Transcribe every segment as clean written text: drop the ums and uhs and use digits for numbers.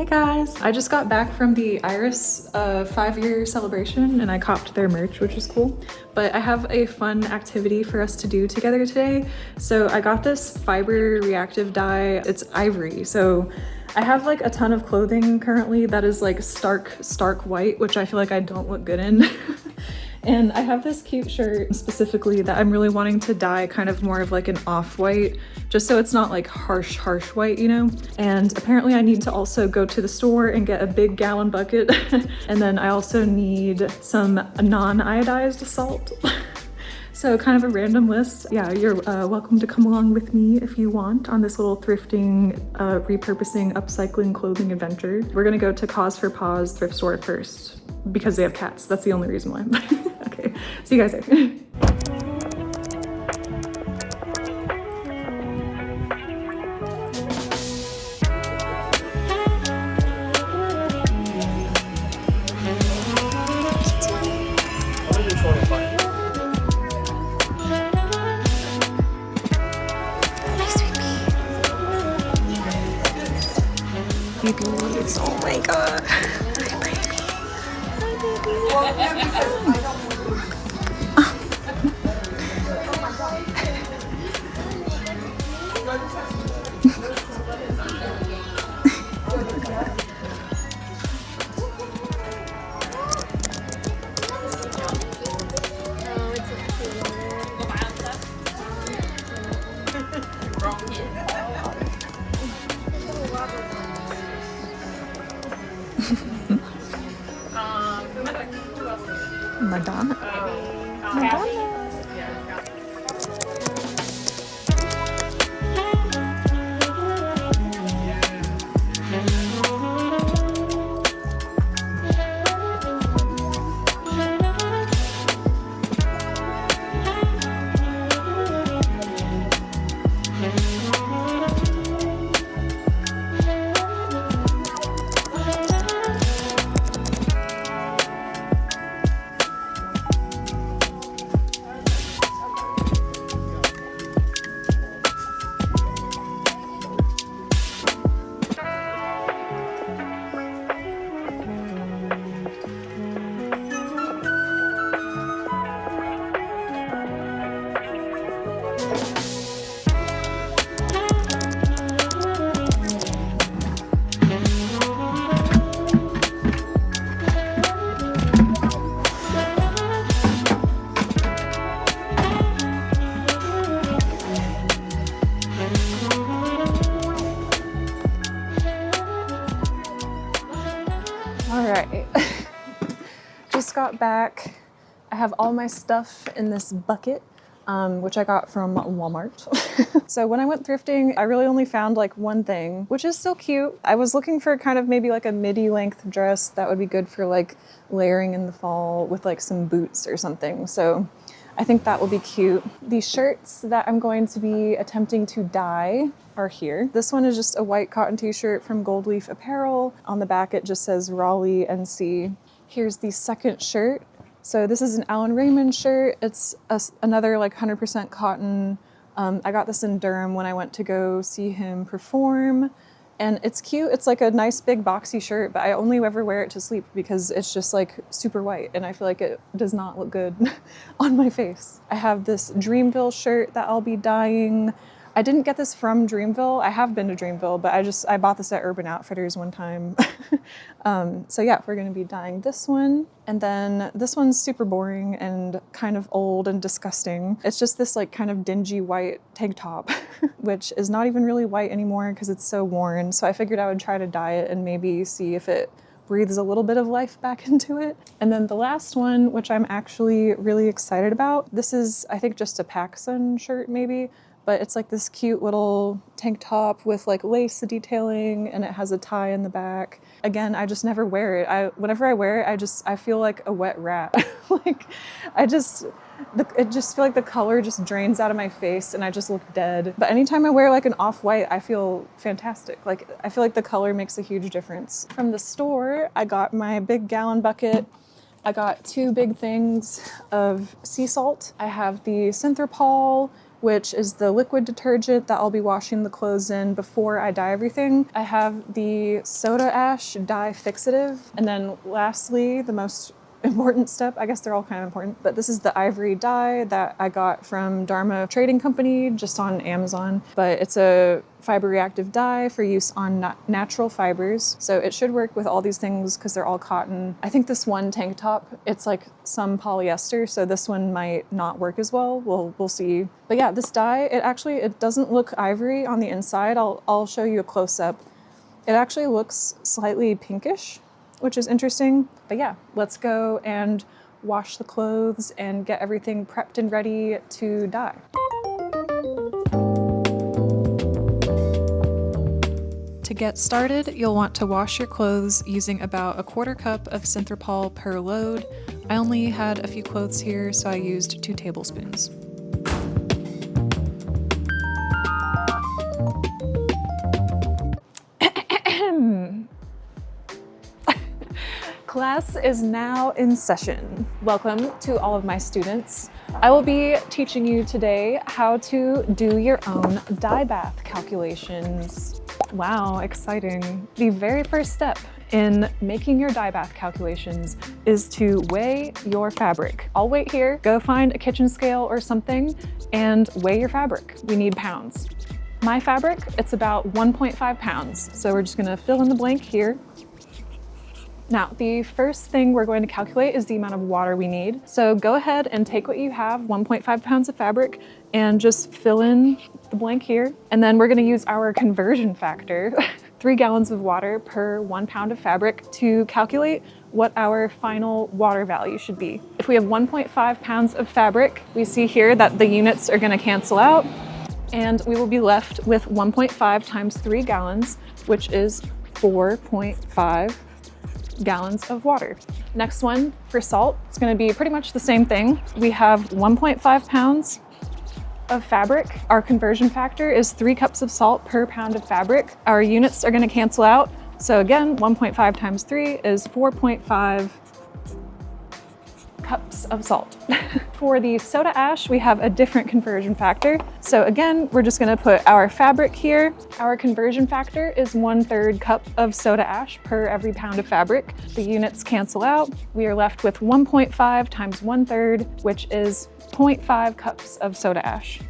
guys! I just got back from the Iris 5-year celebration and I copped their merch, which is cool. But I have a fun activity for us to do together today. So I got this fiber reactive dye. It's ivory. So I have like a ton of clothing currently that is like stark white, which I feel like I don't look good in. And I have this cute shirt specifically that I'm really wanting to dye kind of more of like an off-white, just so it's not like harsh white, you know? And apparently I need to also go to the store and get a big gallon bucket. And then I also need some non-iodized salt. So kind of a random list. Yeah, you're welcome to come along with me if you want on this little thrifting, repurposing, upcycling clothing adventure. We're gonna go to Cause for Paws thrift store first because they have cats. That's the only reason why. Okay, see you guys there. Babies, oh my god. Hi, baby. Madonna. Madonna. Alright, just got back. I have all my stuff in this bucket, which I got from Walmart. So when I went thrifting, I really only found like one thing, which is still cute. I was looking for kind of maybe like a midi length dress that would be good for like layering in the fall with like some boots or something. So I think that will be cute. These shirts that I'm going to be attempting to dye are here. This one is just a white cotton t-shirt from Gold Leaf Apparel. On the back it just says Raleigh NC. Here's the second shirt. So this is an Alan Raymond shirt. It's another like 100% cotton. I got this in Durham when I went to go see him perform. And it's cute. It's like a nice big boxy shirt, but I only ever wear it to sleep because it's just like super white and I feel like it does not look good on my face. I have this Dreamville shirt that I'll be dyeing. I didn't get this from Dreamville. I have been to Dreamville, but I bought this at Urban Outfitters one time. So yeah, we're gonna be dyeing this one. And then this one's super boring and kind of old and disgusting. It's just this like kind of dingy white tank top, which is not even really white anymore because it's so worn. So I figured I would try to dye it and maybe see if it breathes a little bit of life back into it. And then the last one, which I'm actually really excited about. This is, I think, just a PacSun shirt maybe, but it's like this cute little tank top with like lace detailing and it has a tie in the back. Again, I just never wear it. Whenever I wear it, I feel like a wet rat. Like I just feel like the color just drains out of my face and I just look dead. But anytime I wear like an off-white, I feel fantastic. Like I feel like the color makes a huge difference. From the store, I got my big gallon bucket. I got 2 big things of sea salt. I have the Synthropol which is the liquid detergent that I'll be washing the clothes in before I dye everything. I have the soda ash dye fixative. And then lastly, the most important step, I guess they're all kind of important, but this is the ivory dye that I got from Dharma Trading Company just on Amazon. But it's a fiber reactive dye for use on natural fibers. So it should work with all these things because they're all cotton. I think this one tank top, it's like some polyester, so this one might not work as well. We'll see. But yeah, this dye, it doesn't look ivory on the inside. I'll show you a close-up. It actually looks slightly pinkish, which is interesting. But yeah, let's go and wash the clothes and get everything prepped and ready to dye. To get started, you'll want to wash your clothes using about 1/4 cup of Synthropol per load. I only had a few clothes here, so I used 2 tablespoons. Class is now in session. Welcome to all of my students. I will be teaching you today how to do your own Dyebath calculations. Wow, exciting. The very first step in making your Dyebath calculations is to weigh your fabric. I'll wait here, go find a kitchen scale or something and weigh your fabric. We need pounds. My fabric, it's about 1.5 pounds. So we're just gonna fill in the blank here. Now, the first thing we're going to calculate is the amount of water we need. So go ahead and take what you have, 1.5 pounds of fabric, and just fill in the blank here. And then we're gonna use our conversion factor, 3 gallons of water per 1 pound of fabric, to calculate what our final water value should be. If we have 1.5 pounds of fabric, we see here that the units are gonna cancel out, and we will be left with 1.5 times 3 gallons, which is 4.5 gallons of water. Next one for salt, it's going to be pretty much the same thing. We have 1.5 pounds of fabric. Our conversion factor is 3 cups of salt per pound of fabric. Our units are going to cancel out. So again, 1.5 times 3 is 4.5 cups of salt. For the soda ash, we have a different conversion factor. So again, we're just gonna put our fabric here. Our conversion factor is 1/3 cup of soda ash per every pound of fabric. The units cancel out. We are left with 1.5 times 1/3, which is 0.5 cups of soda ash.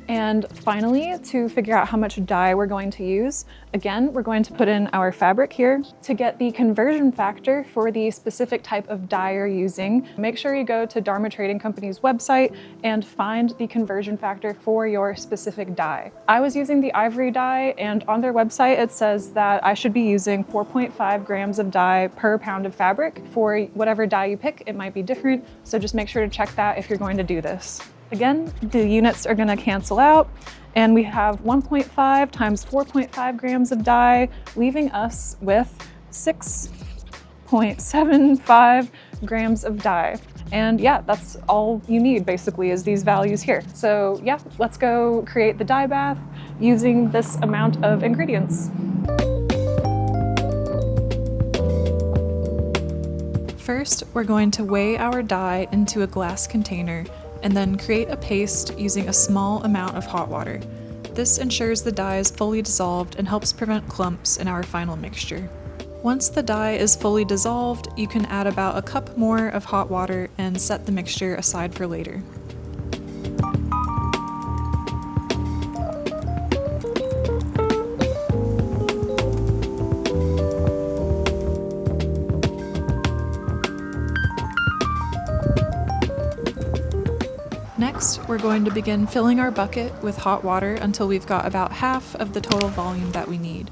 And finally, to figure out how much dye we're going to use, again, we're going to put in our fabric here. To get the conversion factor for the specific type of dye you're using, make sure you go to Dharma Trading Company's website and find the conversion factor for your specific dye. I was using the ivory dye, and on their website it says that I should be using 4.5 grams of dye per pound of fabric. For whatever dye you pick, it might be different, so just make sure to check that if you're going to do this. Again, the units are going to cancel out, and we have 1.5 times 4.5 grams of dye, leaving us with 6.75 grams of dye. And yeah, that's all you need basically, is these values here. So yeah, let's go create the dye bath using this amount of ingredients. First, we're going to weigh our dye into a glass container and then create a paste using a small amount of hot water. This ensures the dye is fully dissolved and helps prevent clumps in our final mixture. Once the dye is fully dissolved, you can add about a cup more of hot water and set the mixture aside for later. Next, we're going to begin filling our bucket with hot water until we've got about half of the total volume that we need.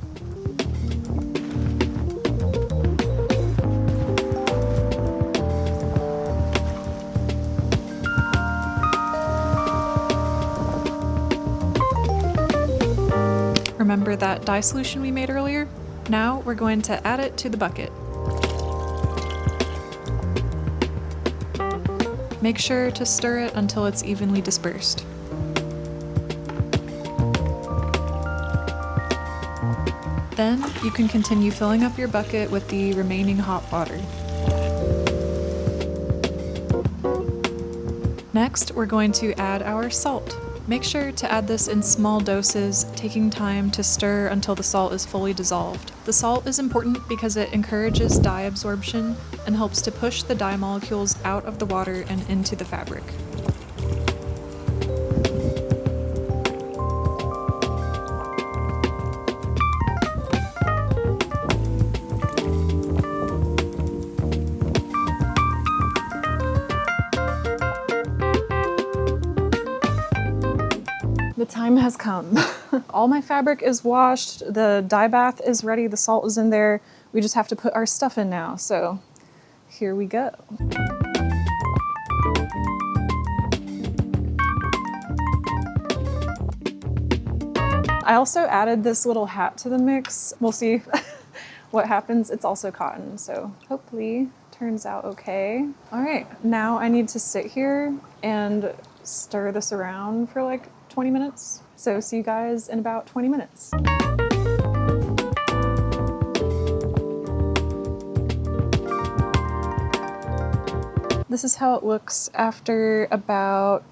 Remember that dye solution we made earlier? Now we're going to add it to the bucket. Make sure to stir it until it's evenly dispersed. Then you can continue filling up your bucket with the remaining hot water. Next, we're going to add our salt. Make sure to add this in small doses, taking time to stir until the salt is fully dissolved. The salt is important because it encourages dye absorption and helps to push the dye molecules out of the water and into the fabric. The time has come. All my fabric is washed, the dye bath is ready, the salt is in there. We just have to put our stuff in now, so here we go. I also added this little hat to the mix. We'll see what happens. It's also cotton, so hopefully turns out okay. All right, now I need to sit here and stir this around for like 20 minutes. So see you guys in about 20 minutes. This is how it looks after about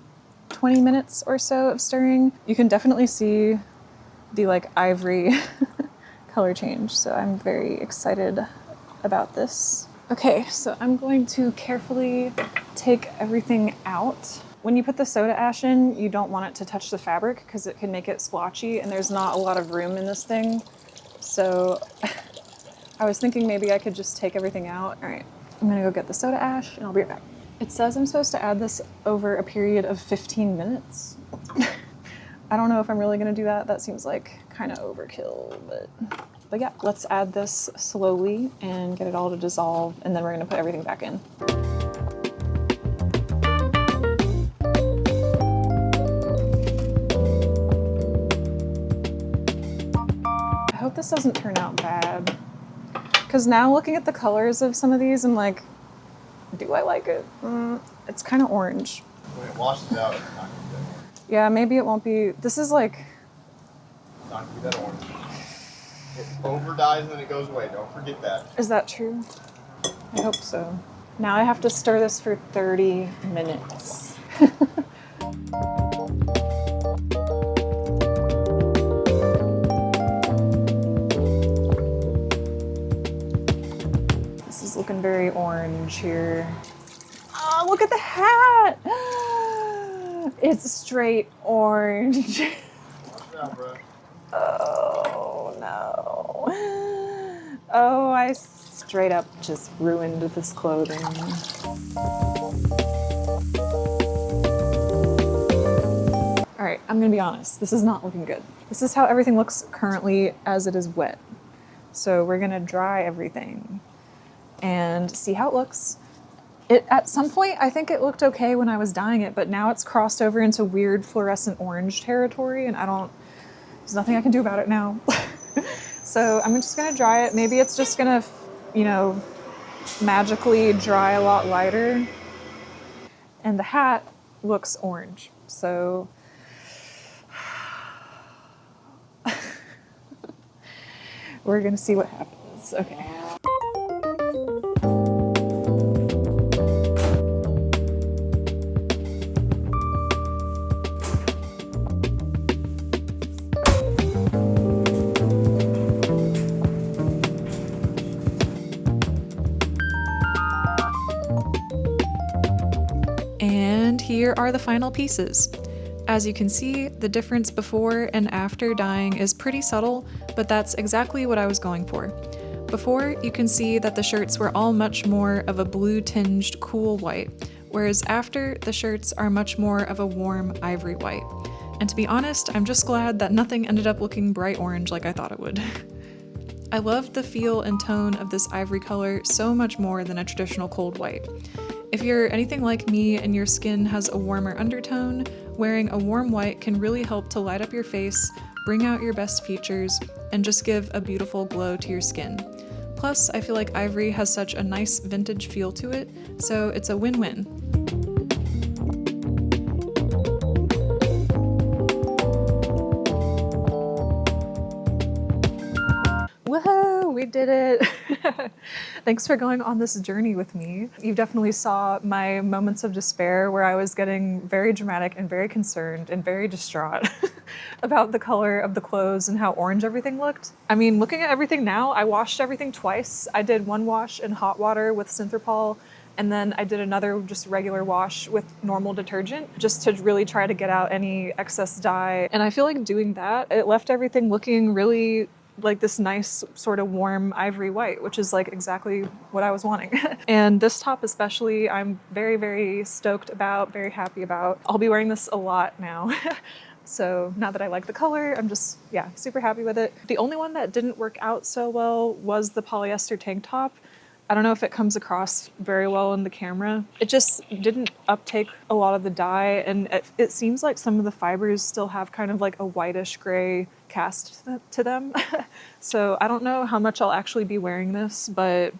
20 minutes or so of stirring. You can definitely see the like ivory color change. So I'm very excited about this. Okay, so I'm going to carefully take everything out. When you put the soda ash in, you don't want it to touch the fabric because it can make it splotchy and there's not a lot of room in this thing. So I was thinking maybe I could just take everything out. All right, I'm gonna go get the soda ash and I'll be right back. It says I'm supposed to add this over a period of 15 minutes. I don't know if I'm really gonna do that. That seems like kind of overkill, but yeah, let's add this slowly and get it all to dissolve and then we're gonna put everything back in. I hope this doesn't turn out bad. Because now looking at the colors of some of these, I'm like, do I like it? It's kind of orange. When it washes out, it's not going to be that orange. Yeah, maybe it won't be. This is like... It's not going to be that orange. It over dyes and then it goes away. Don't forget that. Is that true? I hope so. Now I have to stir this for 30 minutes. Looking very orange here. Oh, look at the hat! It's straight orange. Watch out, bro. Oh no. Oh, I straight up just ruined this clothing. All right, I'm gonna be honest. This is not looking good. This is how everything looks currently as it is wet. So we're gonna dry everything and see how it looks. At some point, I think it looked okay when I was dyeing it, but now it's crossed over into weird fluorescent orange territory and there's nothing I can do about it now. So I'm just gonna dry it. Maybe it's just gonna, you know, magically dry a lot lighter. And the hat looks orange, so. We're gonna see what happens, okay. And here are the final pieces. As you can see, the difference before and after dyeing is pretty subtle, but that's exactly what I was going for. Before, you can see that the shirts were all much more of a blue-tinged cool white, whereas after, the shirts are much more of a warm ivory white. And to be honest, I'm just glad that nothing ended up looking bright orange like I thought it would. I loved the feel and tone of this ivory color so much more than a traditional cold white. If you're anything like me and your skin has a warmer undertone, wearing a warm white can really help to light up your face, bring out your best features, and just give a beautiful glow to your skin. Plus, I feel like ivory has such a nice vintage feel to it, so it's a win-win. Woohoo! We did it. Thanks for going on this journey with me. You definitely saw my moments of despair where I was getting very dramatic and very concerned and very distraught about the color of the clothes and how orange everything looked. I mean, looking at everything now, I washed everything twice. I did one wash in hot water with Synthropol, and then I did another just regular wash with normal detergent just to really try to get out any excess dye. And I feel like doing that, it left everything looking really like this nice sort of warm ivory white, which is like exactly what I was wanting. And this top especially, I'm very, very stoked about, very happy about. I'll be wearing this a lot now. So now that I like the color, I'm just, yeah, super happy with it. The only one that didn't work out so well was the polyester tank top. I don't know if it comes across very well in the camera. It just didn't uptake a lot of the dye, and it seems like some of the fibers still have kind of like a whitish gray cast to them. So I don't know how much I'll actually be wearing this, but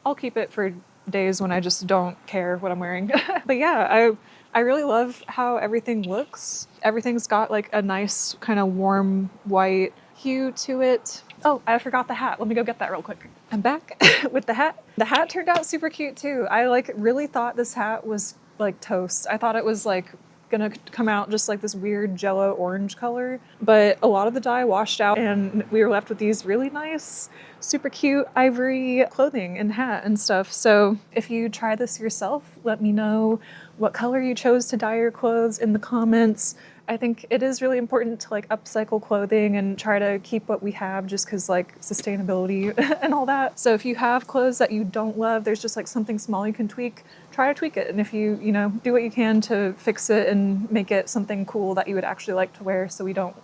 I'll keep it for days when I just don't care what I'm wearing. But yeah, I really love how everything looks. Everything's got like a nice kind of warm white hue to it. Oh, I forgot the hat. Let me go get that real quick. I'm back with the hat. The hat turned out super cute too. I like really thought this hat was like toast. I thought it was like gonna come out just like this weird jello orange color, but a lot of the dye washed out and we were left with these really nice, super cute ivory clothing and hat and stuff. So if you try this yourself, let me know what color you chose to dye your clothes in the comments. I think it is really important to like upcycle clothing and try to keep what we have just because like sustainability and all that. So if you have clothes that you don't love, there's just like something small you can tweak, try to tweak it. And if you know, do what you can to fix it and make it something cool that you would actually like to wear so we don't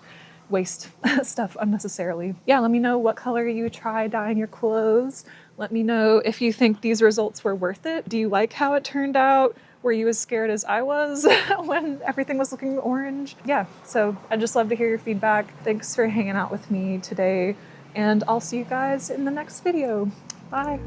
waste stuff unnecessarily. Yeah, let me know what color you try dyeing your clothes. Let me know if you think these results were worth it. Do you like how it turned out? Were you as scared as I was when everything was looking orange? Yeah, so I'd just love to hear your feedback. Thanks for hanging out with me today, and I'll see you guys in the next video. Bye.